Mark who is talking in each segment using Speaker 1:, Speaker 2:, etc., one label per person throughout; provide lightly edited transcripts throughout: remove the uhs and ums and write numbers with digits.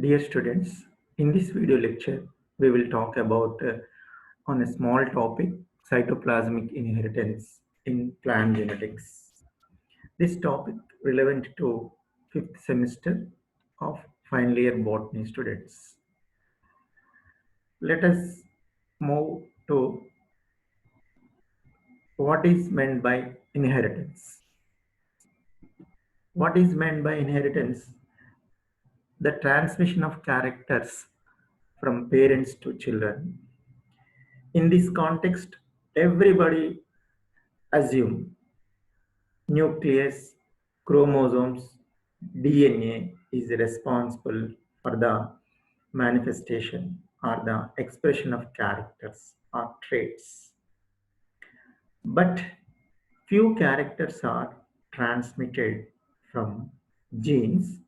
Speaker 1: Dear students, in this video lecture, we will talk about on a small topic, cytoplasmic inheritance in plant genetics. This topic relevant to fifth semester of final year botany students. Let us move to what is meant by inheritance. What is meant by inheritance? The transmission of characters from parents to children. In this context, everybody assume nucleus, chromosomes, DNA is responsible for the manifestation or the expression of characters or traits. But few characters are transmitted from genes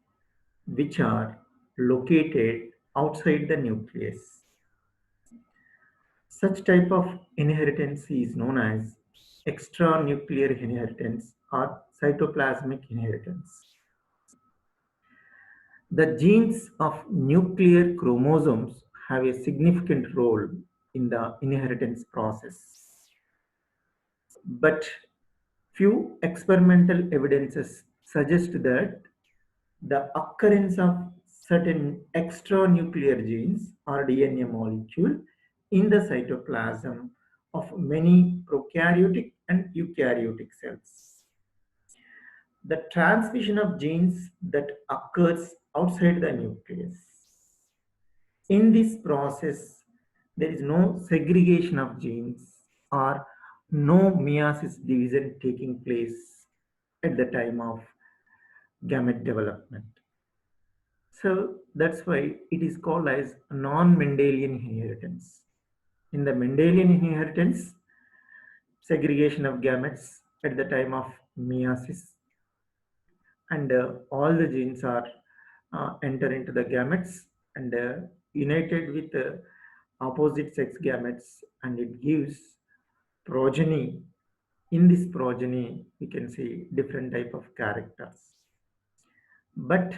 Speaker 1: which are located outside the nucleus. Such type of inheritance is known as extranuclear inheritance or cytoplasmic inheritance. The genes of nuclear chromosomes have a significant role in the inheritance process. But few experimental evidences suggest that the occurrence of certain extranuclear genes or DNA molecule in the cytoplasm of many prokaryotic and eukaryotic cells. The transmission of genes that occurs outside the nucleus. In this process, there is no segregation of genes or no meiosis division taking place at the time of gamete development. So that's why it is called as non-Mendelian inheritance. In the Mendelian inheritance, segregation of gametes at the time of meiosis, and all the genes are enter into the gametes and united with opposite sex gametes, and it gives progeny. In this progeny, we can see different type of characters. But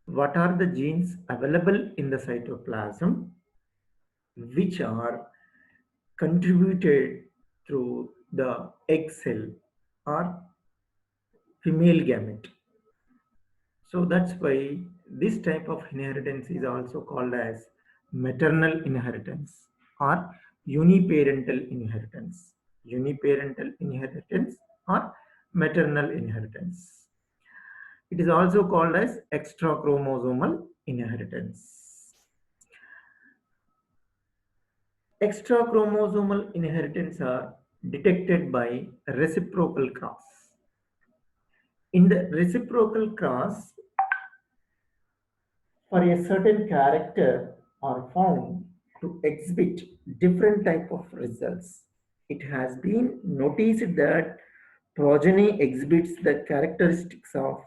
Speaker 1: what are the genes available in the cytoplasm which are contributed through the egg cell or female gamete? So that's why this type of inheritance is also called as maternal inheritance or uniparental inheritance. Uniparental inheritance or maternal inheritance. It is also called as extrachromosomal inheritance. Extrachromosomal inheritance are detected by reciprocal cross. In the reciprocal cross, for a certain character are found to exhibit different type of results. It has been noticed that progeny exhibits the characteristics of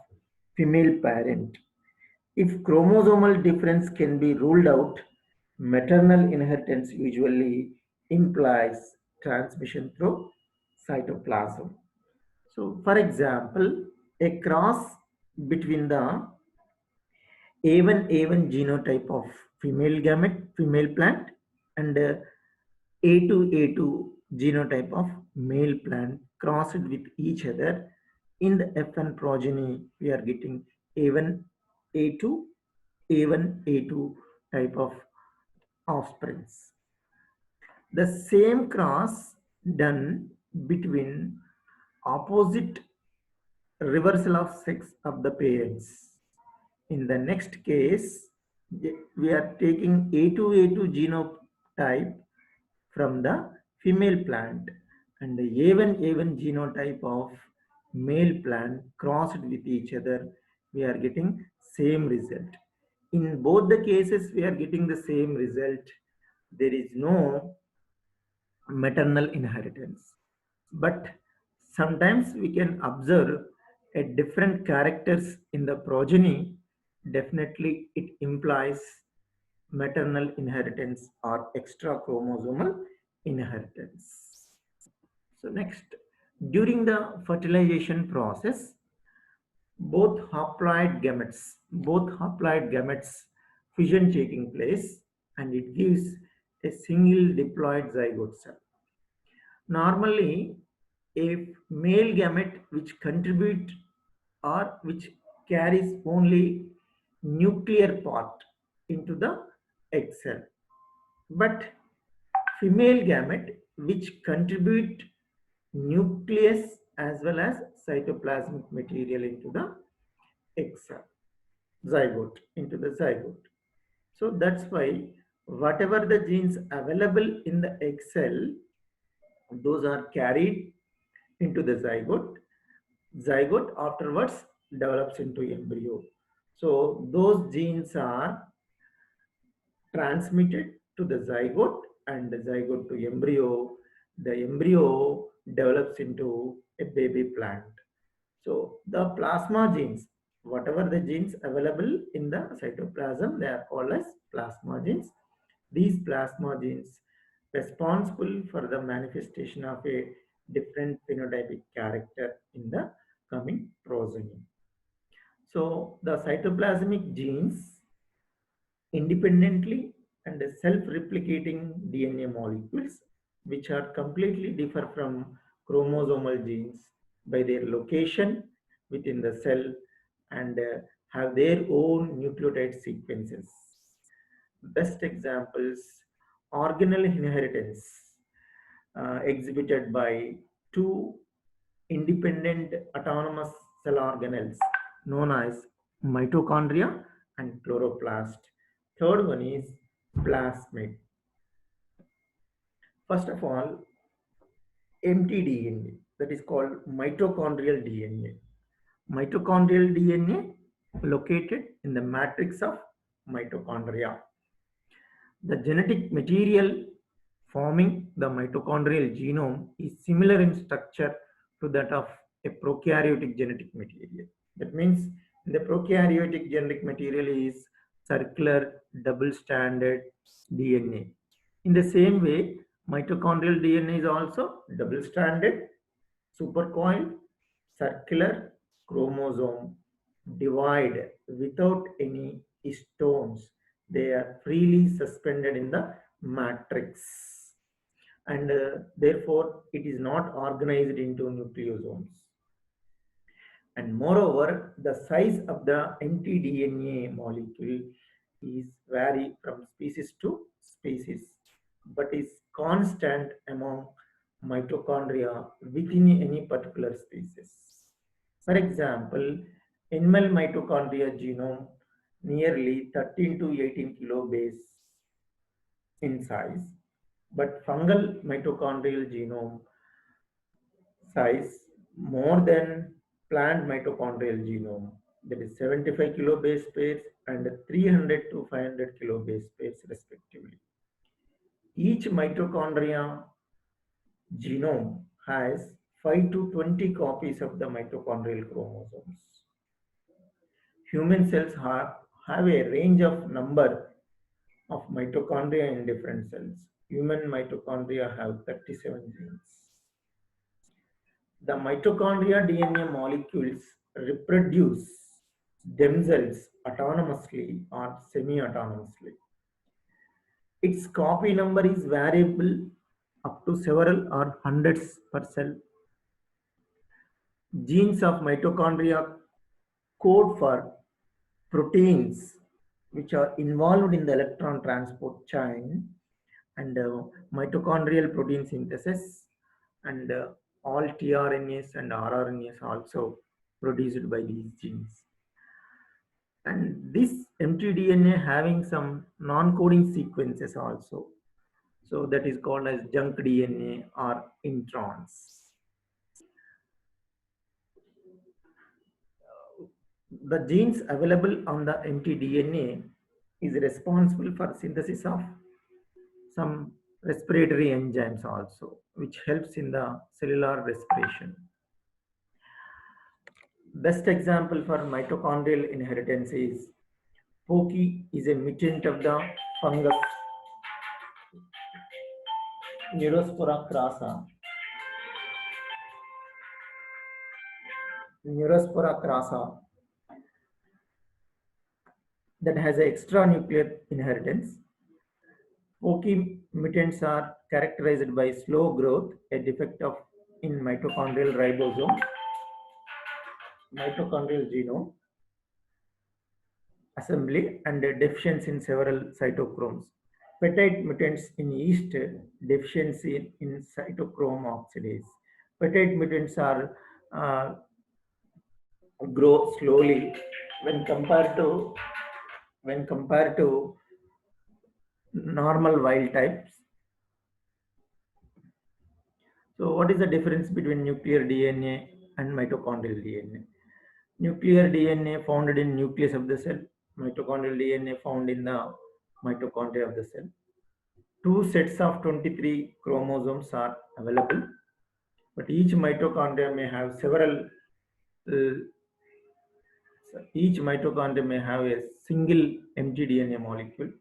Speaker 1: female parent. If chromosomal difference can be ruled out, maternal inheritance usually implies transmission through cytoplasm. So, for example, a cross between the A1 genotype of female gamete, female plant, and A2 genotype of male plant crossed with each other. In the F1 progeny, we are getting A1, A2, A1, A2 type of offsprings. The same cross done between opposite reversal of sex of the parents. In the next case, we are taking A2 genotype from the female plant and the A1 genotype of male plant crossed with each other, we are getting same result. In both the cases, we are getting the same result. There is no maternal inheritance. But sometimes we can observe a different characters in the progeny. Definitely it implies maternal inheritance or extra chromosomal inheritance. So next, during the fertilization process, both haploid gametes fusion taking place, and it gives a single diploid zygote cell. Normally, a male gamete which contribute or which carries only nuclear part into the egg cell, but female gamete which contribute nucleus as well as cytoplasmic material into the egg cell, zygote, into the zygote. So that's why whatever the genes available in the egg cell, those are carried into the zygote. Zygote afterwards develops into embryo. So those genes are transmitted to the zygote, and the zygote to embryo. The embryo develops into a baby plant. So the plasma genes, whatever the genes available in the cytoplasm, they are called as plasma genes. These plasma genes responsible for the manifestation of a different phenotypic character in the coming progeny. So the cytoplasmic genes independently and self-replicating DNA molecules, which are completely differ from chromosomal genes by their location within the cell, and have their own nucleotide sequences. Best examples: organelle inheritance, exhibited by two independent autonomous cell organelles known as mitochondria and chloroplast. Third one is plasmid. First of all, empty DNA, that is called mitochondrial DNA. Mitochondrial DNA located in the matrix of mitochondria. The genetic material forming the mitochondrial genome is similar in structure to that of a prokaryotic genetic material. That means the prokaryotic genetic material is circular double-stranded DNA. In the same way, mitochondrial DNA is also double-stranded, supercoiled, circular chromosome divide without any stones. They are freely suspended in the matrix, and therefore it is not organized into nucleosomes. And moreover, the size of the empty DNA molecule is vary from species to species, but is constant among mitochondria within any particular species. For example, animal mitochondria genome nearly 13 to 18 kilobase in size, but fungal mitochondrial genome size more than plant mitochondrial genome, that is 75 kilobase pairs and 300 to 500 kilobase pairs respectively. Each mitochondria genome has 5 to 20 copies of the mitochondrial chromosomes. Human cells have a range of number of mitochondria in different cells. Human mitochondria have 37 genes. The mitochondria DNA molecules reproduce themselves autonomously or semi-autonomously. Its copy number is variable up to several or hundreds per cell. Genes of mitochondria code for proteins which are involved in the electron transport chain, and mitochondrial protein synthesis, and all tRNAs and rRNAs also produced by these genes. And this mtDNA having some non-coding sequences also, so that is called as junk DNA or introns. The genes available on the mtDNA is responsible for synthesis of some respiratory enzymes also, which helps in the cellular respiration. Best example for mitochondrial inheritance is Poki is a mutant of the fungus Neurospora crassa. Neurospora crassa. that has an extranuclear inheritance. Pokey mutants are characterized by slow growth, a defect of in mitochondrial genome assembly, and a deficiency in several cytochromes. Peptide mutants in yeast, deficiency in cytochrome oxidase. Peptide mutants are grow slowly when compared to when compared to normal wild types. So, what is the difference between nuclear DNA and mitochondrial DNA? Nuclear DNA found in nucleus of the cell, mitochondrial DNA found in the mitochondria of the cell. Two sets of 23 chromosomes are available, but uh, each mitochondria may have a single empty DNA molecule.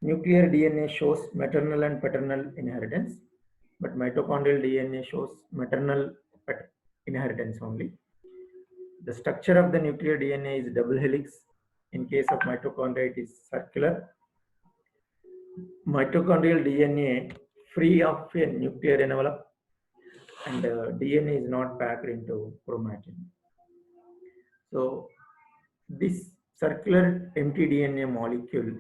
Speaker 1: Nuclear DNA shows maternal and paternal inheritance, but mitochondrial DNA shows maternal inheritance only. The structure of the nuclear DNA is double helix. In case of mitochondria, it is circular. Mitochondrial DNA free of a nuclear envelope, and DNA is not packed into chromatin. So this circular empty DNA molecule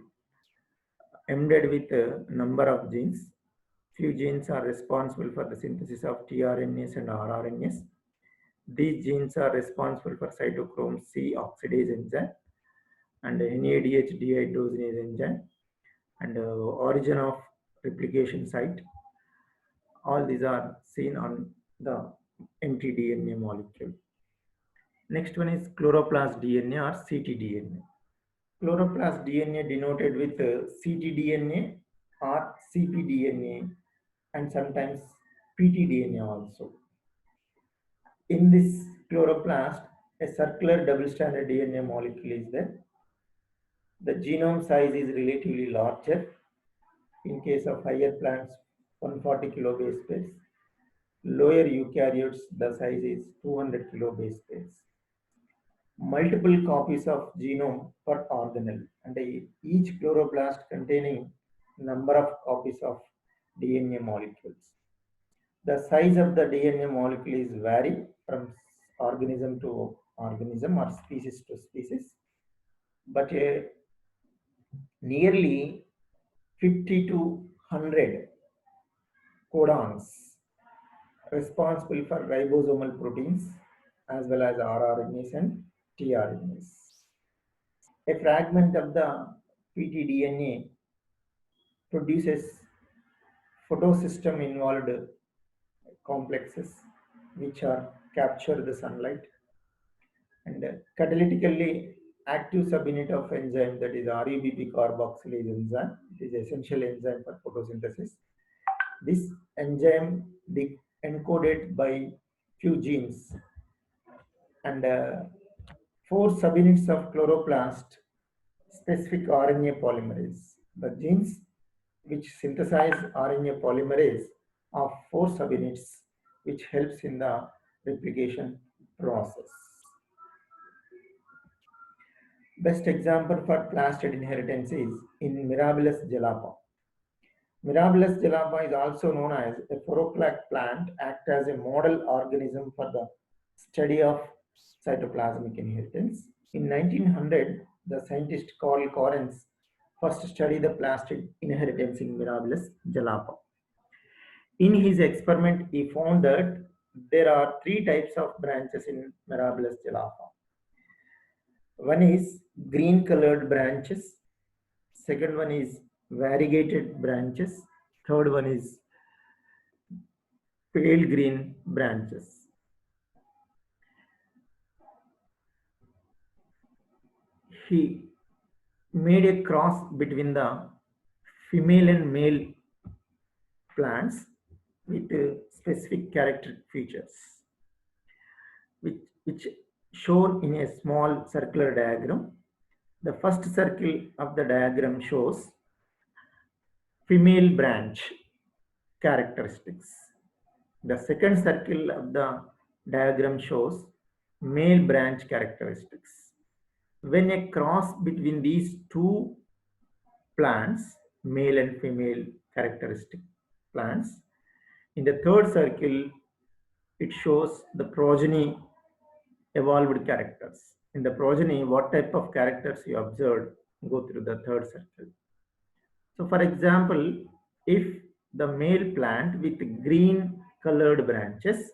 Speaker 1: embedded with a number of genes. Few genes are responsible for the synthesis of tRNAs and rRNAs. These genes are responsible for cytochrome C oxidase enzyme and NADH dehydrogenase enzyme and origin of replication site. All these are seen on the empty DNA molecule. Next one is chloroplast DNA or ctDNA. Chloroplast DNA denoted with ctDNA or cpDNA and sometimes ptDNA also. In this chloroplast, a circular double-stranded DNA molecule is there. The genome size is relatively larger. In case of higher plants, 140 kilobase pairs. Lower eukaryotes, the size is 200 kilobase pairs. Multiple copies of genome per organelle, and each chloroplast containing number of copies of DNA molecules. The size of the DNA molecule is vary from organism to organism or species to species, but nearly 50 to 100 codons responsible for ribosomal proteins as well as rRNAs and tRNAs. A fragment of the ptDNA produces photosystem involved complexes which are capture the sunlight, and catalytically active subunit of enzyme, that is RUBP carboxylase enzyme. It is essential enzyme for photosynthesis. This enzyme encoded by few genes and four subunits of chloroplast specific RNA polymerase. The genes which synthesize RNA polymerase are four subunits which helps in the replication process. Best example for plastid inheritance is in Mirabilis jalapa. Mirabilis jalapa is also known as a phoroclac plant, act as a model organism for the study of cytoplasmic inheritance. In 1900, the scientist Carl Correns first studied the plastid inheritance in Mirabilis jalapa. In his experiment, he found that there are three types of branches in Mirabilis jalapa. One is green colored branches, second one is variegated branches, third one is pale green branches. He made a cross between the female and male plants with specific character features, which shown in a small circular diagram. The first circle of the diagram shows female branch characteristics. The second circle of the diagram shows male branch characteristics. When a cross between these two plants, male and female characteristic plants, in the third circle, it shows the progeny evolved characters. In the progeny, what type of characters you observed go through the third circle. So, for example, if the male plant with green colored branches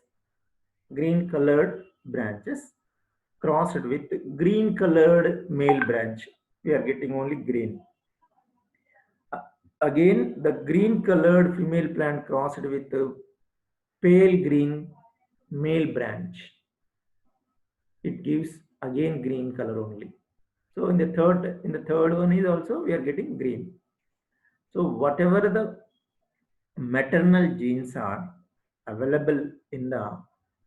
Speaker 1: crossed with green colored male branch, we are getting only green. Again, the green colored female plant crossed with the pale green male branch, it gives again green color only. So in the third one is also we are getting green. So whatever the maternal genes are available in the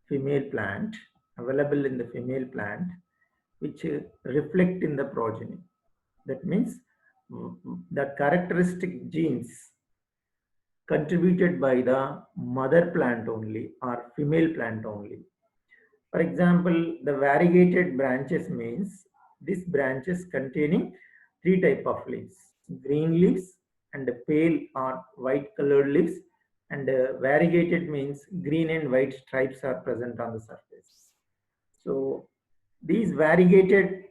Speaker 1: female plant, available in the female plant, which reflect in the progeny. That means the characteristic genes contributed by the mother plant only or female plant only. For example, the variegated branches means these branches containing three type of leaves: green leaves and pale or white colored leaves, and variegated means green and white stripes are present on the surface. So these variegated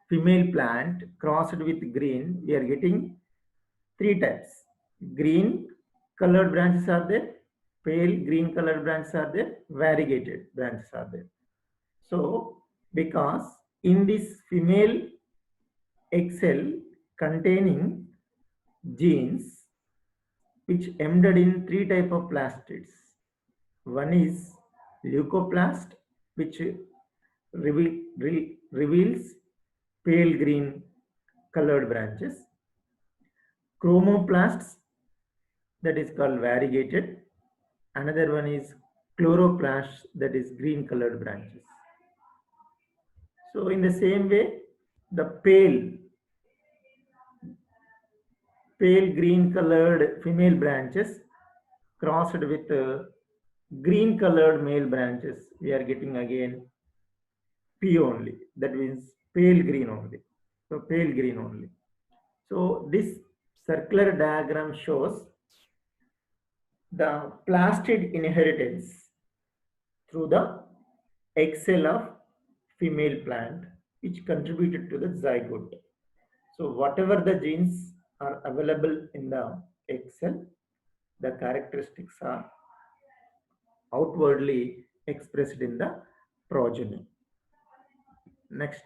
Speaker 1: female plant crossed with green, we are getting three types. Green colored branches are there, pale green colored branches are there, variegated branches are there. So, because in this female egg cell containing genes which embedded in three type of plastids. One is leucoplast, which reveals pale green colored branches. Chromoplasts, that is called variegated. Another one is chloroplasts, that is green colored branches. So in the same way, the pale green colored female branches crossed with green colored male branches, we are getting again P only. That means pale green only. So pale green only. So this circular diagram shows the plastid inheritance through the egg cell of female plant, which contributed to the zygote. So whatever the genes are available in the egg cell, the characteristics are outwardly expressed in the progeny. Next,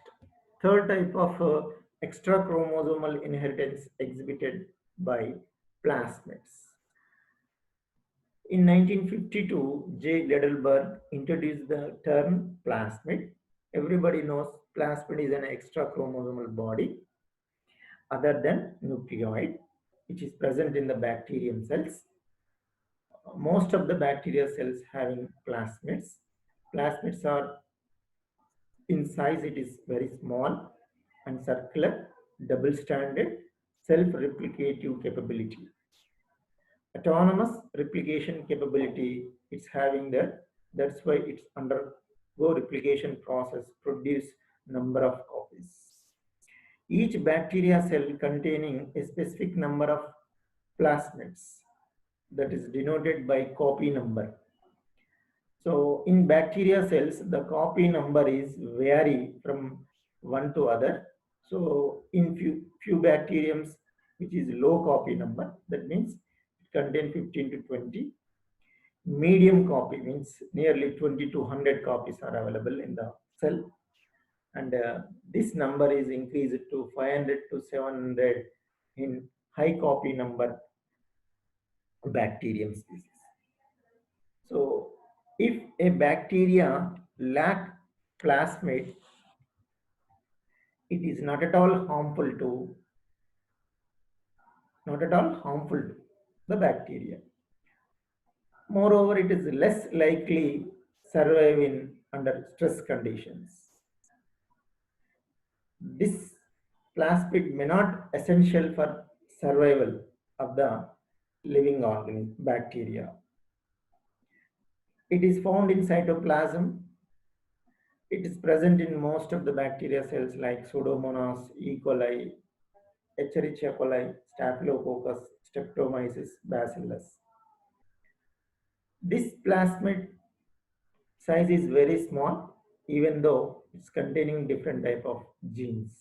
Speaker 1: third type of extra chromosomal inheritance exhibited by plasmids. In 1952, J. Liddellberg introduced the term plasmid. Everybody knows plasmid is an extra chromosomal body other than nucleoid, which is present in the bacterium cells. Most of the bacteria cells having plasmids. Plasmids are in size, it is very small and circular, double-stranded, self-replicative capability. Autonomous replication capability, it's having that. That's why it's undergo replication process, produce number of copies. Each bacteria cell containing a specific number of plasmids that is denoted by copy number. So in bacteria cells, the copy number is vary from one to other. So in few bacteriums, which is low copy number, that means it contains 15 to 20. Medium copy means nearly 20 to 100 copies are available in the cell. And this number is increased to 500 to 700 in high copy number bacterium species. So if a bacteria lack plasmid, it is not at all harmful to the bacteria. Moreover, it is less likely surviving under stress conditions. This plasmid may not essential for survival of the living organism bacteria. It is found in cytoplasm. It is present in most of the bacteria cells like Pseudomonas, E. coli, Escherichia coli, Staphylococcus, Streptomyces, Bacillus. This plasmid size is very small, even though it's containing different type of genes.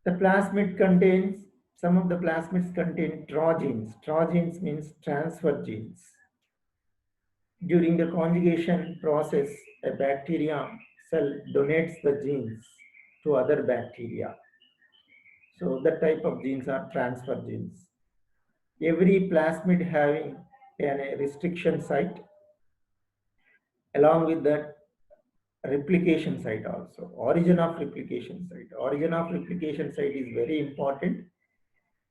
Speaker 1: The plasmid contains, some of the plasmids contain trogenes. Trogenes means transfer genes. During the conjugation process, a bacteria cell donates the genes to other bacteria. So that type of genes are transfer genes. Every plasmid having a restriction site along with that replication site also. Origin of replication site. Origin of replication site is very important,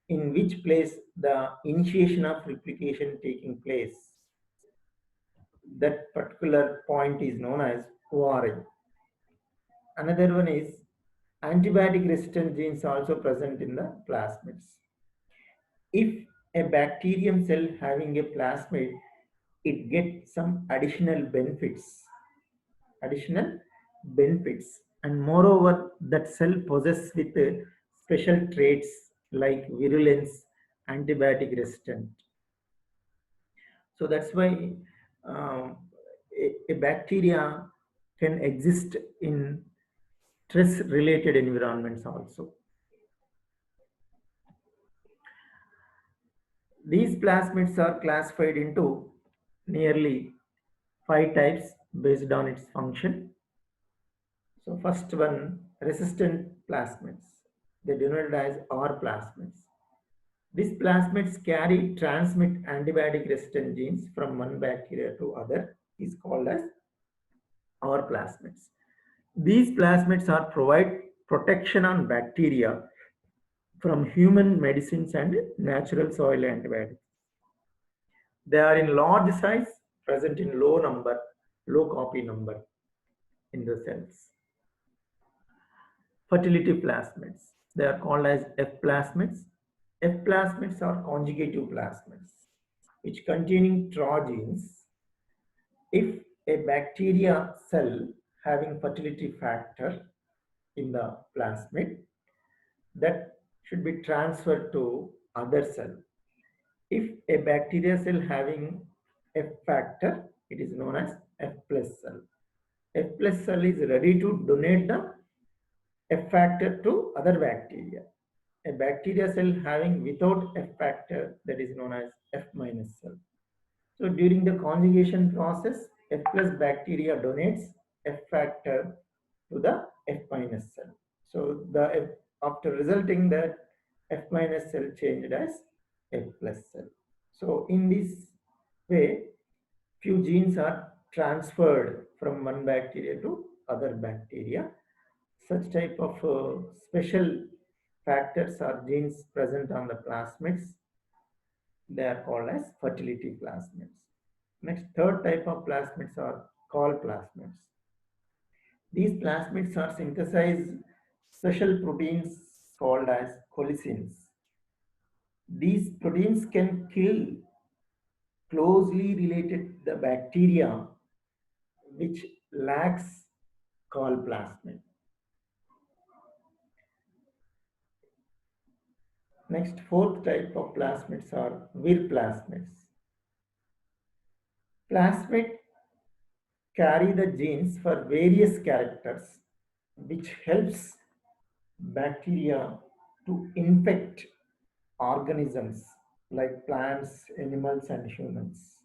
Speaker 1: in which place the initiation of replication taking place. That particular point is known as origin. Another one is antibiotic resistant genes also present in the plasmids. If a bacterium cell having a plasmid, it gets some additional benefits, and moreover that cell possesses with special traits like virulence, antibiotic resistant. So that's why a bacteria can exist in stress related environments also. These plasmids are classified into nearly 5 types based on its function. So first one, resistant plasmids. They denoted as R plasmids. These plasmids transmit antibiotic resistant genes from one bacteria to other is called as R plasmids. These plasmids are provide protection on bacteria from human medicines and natural soil antibiotics. They are in large size, present in low copy number in the cells. Fertility plasmids. They are called as F plasmids. F plasmids are conjugative plasmids, which containing trogenes. If a bacteria cell having fertility factor in the plasmid, that should be transferred to other cell. If a bacteria cell having F factor, it is known as F plus cell. F plus cell is ready to donate the F factor to other bacteria. A bacteria cell having without F factor, that is known as F minus cell. So during the conjugation process, F plus bacteria donates F factor to the F minus cell. So after resulting that F minus cell changed as F plus cell. So in this way, few genes are transferred from one bacteria to other bacteria. Such type of special factors or genes present on the plasmids, they are called as fertility plasmids. Next, third type of plasmids are call plasmids. These plasmids are synthesized special proteins called as colicins. These proteins can kill closely related the bacteria which lacks call plasmid. Next, fourth type of plasmids are Vir plasmids. Plasmid carry the genes for various characters, which helps bacteria to infect organisms like plants, animals, and humans.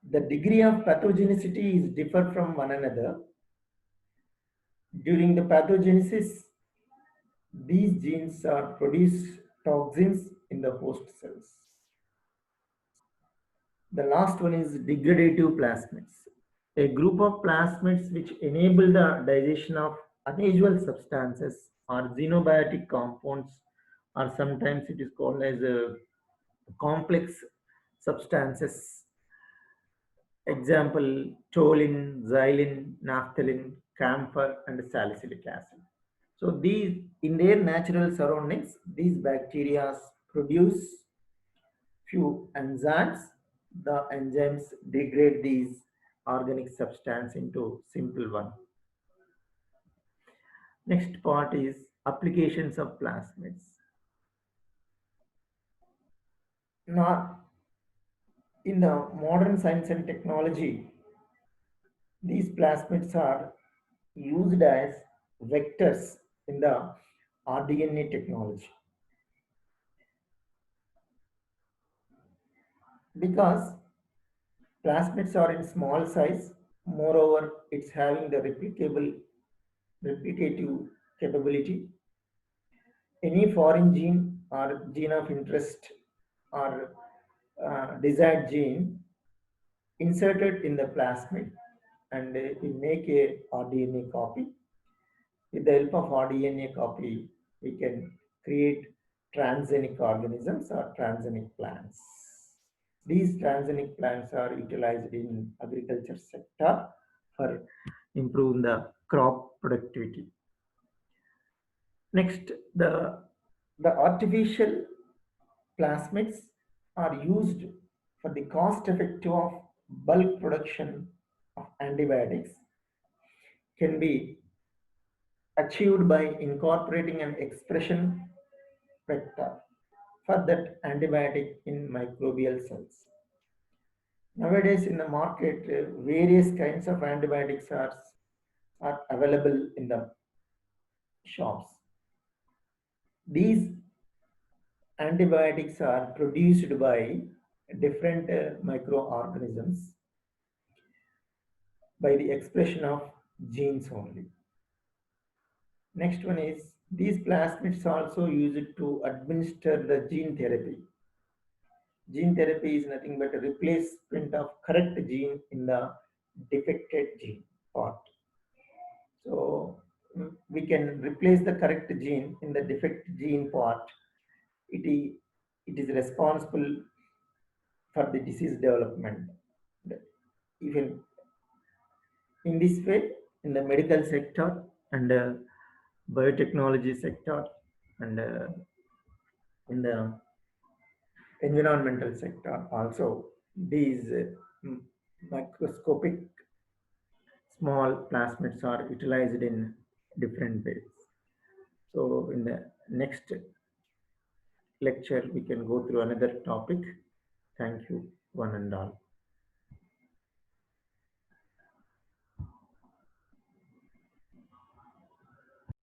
Speaker 1: The degree of pathogenicity is differ from one another. During the pathogenesis, these genes are produce toxins in the host cells. The last one is degradative plasmids. A group of plasmids which enable the digestion of unusual substances or xenobiotic compounds, or sometimes it is called as complex substances. Example, toluene, xylene, naphthalene, camphor, and salicylic acid. So these, in their natural surroundings, these bacteria produce few enzymes. The enzymes degrade these organic substance into simple one. Next part is applications of plasmids. Now, in the modern science and technology, these plasmids are used as vectors in the rDNA technology because plasmids are in small size. Moreover, it's having the replicative capability. Any foreign gene or gene of interest or desired gene inserted in the plasmid and we make a rDNA copy. With the help of rDNA copy, we can create transgenic organisms or transgenic plants. These transgenic plants are utilized in agriculture sector for improving the crop productivity. Next, the artificial plasmids are used for the cost effective of bulk production of antibiotics can be achieved by incorporating an expression vector for that antibiotic in microbial cells. Nowadays in the market, various kinds of antibiotics are available in the shops. These antibiotics are produced by different microorganisms by the expression of genes only. Next one is these plasmids also used to administer the gene therapy. Gene therapy is nothing but a replacement of correct gene in the defected gene part. So we can replace the correct gene in the defect gene part. It is responsible for the disease development. Even in this way, in the medical sector and biotechnology sector and in the environmental sector also, these microscopic small plasmids are utilized in different ways. So in the next lecture, we can go through another topic. Thank you, one and all.